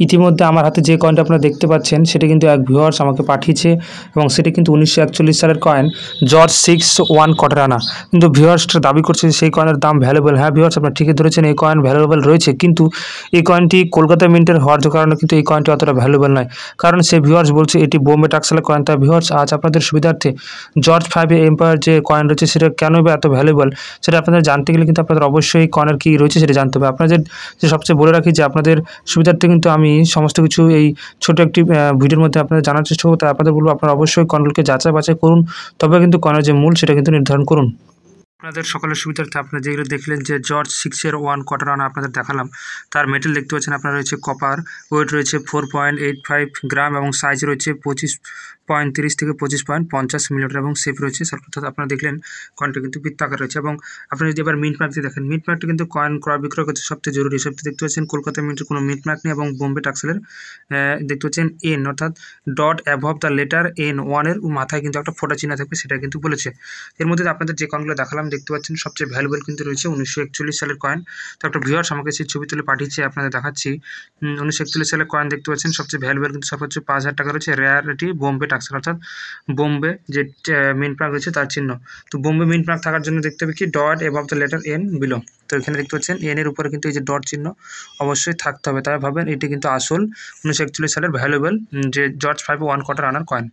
ইতিমধ্যে আমার হাতে যে কয়েনটা আপনারা দেখতে পাচ্ছেন সেটা কিন্তু এক ভিউয়ার্স আমাকে পাঠিয়েছে এবং সেটা কিন্তু 1941 সালের কয়েন জর্জ 6 কোয়ার্টার আনা। কিন্তু ভিউয়ার্সটা দাবি করছে সেই কয়েনের দাম ভ্যালুয়েবল। হ্যাঁ ভিউয়ার্স, আপনারা ঠিকই ধরেছেন, এই কয়েন ভ্যালুয়েবল রয়েছে, কিন্তু এই কয়েনটি কলকাতা মিন্টের হওয়ার কারণে কিন্তু এই কয়েনটি অতটা ভ্যালুয়েবল নয়। কারণ সেই ভিউয়ার্স বলছে এটি বোম্বে টাক্সালের কয়েন। তাই ভিউয়ার্স, আজ আপনাদের সুবিধার্থে জর্জ 5 এম্পায়ার যে কয়েন রয়েছে সেটা কেন বা এত ভ্যালুয়েবল সেটা আপনাদের জানতে গেলে কিন্তু আপনাদের অবশ্যই কয়েনের কী রয়েছে সেটা জানতে হবে। আপনাদের যে সবচেয়ে বলে রাখি যে আপনাদের সুবিধার্থে কিন্তু আমি সমস্ত কিছু এই ছোট একটি ভিডিওর মধ্যে আপনাদের জানার চেষ্টা করবো। তাই আপনাদের বলবো আপনারা অবশ্যই কয়েনগুলোকে যাচাই বাছাই করুন, তবে কিন্তু কয়েনের যে মূল সেটা কিন্তু নির্ধারণ করুন। আপনাদের সকলের সুবিধার্থে আপনারা যেগুলো দেখলেন যে জর্জ 6 কোয়ার্টার আনা আপনাদের দেখালাম, তার মেটেল দেখতে পাচ্ছেন আপনার রয়েছে কপার, ওয়েট রয়েছে 4.85 গ্রাম এবং সাইজ রয়েছে 25.30 থেকে 25.50 মিলিমিটার এবং শেপ রয়েছে। অর্থাৎ আপনারা দেখলেন কয়েনটা কিন্তু বৃত্তাকার রয়েছে। এবং আপনি যদি এবার মিন্ট মার্কটি দেখেন, মিন্ট মার্কটি কিন্তু কয়েন ক্রয় বিক্রয় করতে সবচেয়ে জরুরি। সবচেয়ে দেখতে পাচ্ছেন কলকাতা মিন্টের কোনো মিন্ট মার্ক নেই এবং বোম্বে টাক্সেলের দেখতে পাচ্ছেন এন, অর্থাৎ dot above the letter N1 এর মাথায় কিন্তু একটা ফোঁটা চিহ্ন থাকবে, সেটা কিন্তু বলেছে। এর মধ্যে আপনাদের যে কয়েনগুলো দেখালাম দেখতে পাচ্ছেন সবচেয়ে ভ্যালুয়েবল কিন্তু রয়েছে 1941 সালের কয়েন। তো একটা ভিউয়ার্স আমাকে সেই ছবি তুলে পাঠিয়েছে, আপনাদের দেখাচ্ছি। 1941 সালের কয়েন দেখতে পাচ্ছেন সবচেয়ে ভ্যালুয়েবল কিন্তু সর্বোচ্চ 5000 টাকা রয়েছে। রেয়ারিটি বোম্বে টাক্সেল, অর্থাৎ বোম্বে যে মিন্ট মার্ক রয়েছে তার চিহ্ন। তো বোম্বে মিন্ট মার্ক থাকার জন্য দেখতে হবে কি dot above the letter N below. তো এখানে দেখতে পাচ্ছেন এন এর উপরে কিন্তু এই যে ডট চিহ্ন অবশ্যই থাকতে হবে। তাই ভাবেন এটি কিন্তু আসল 1941 সালের ভ্যালুয়েবল যে জর্জ 5 কোয়ার্টার আনার কয়েন।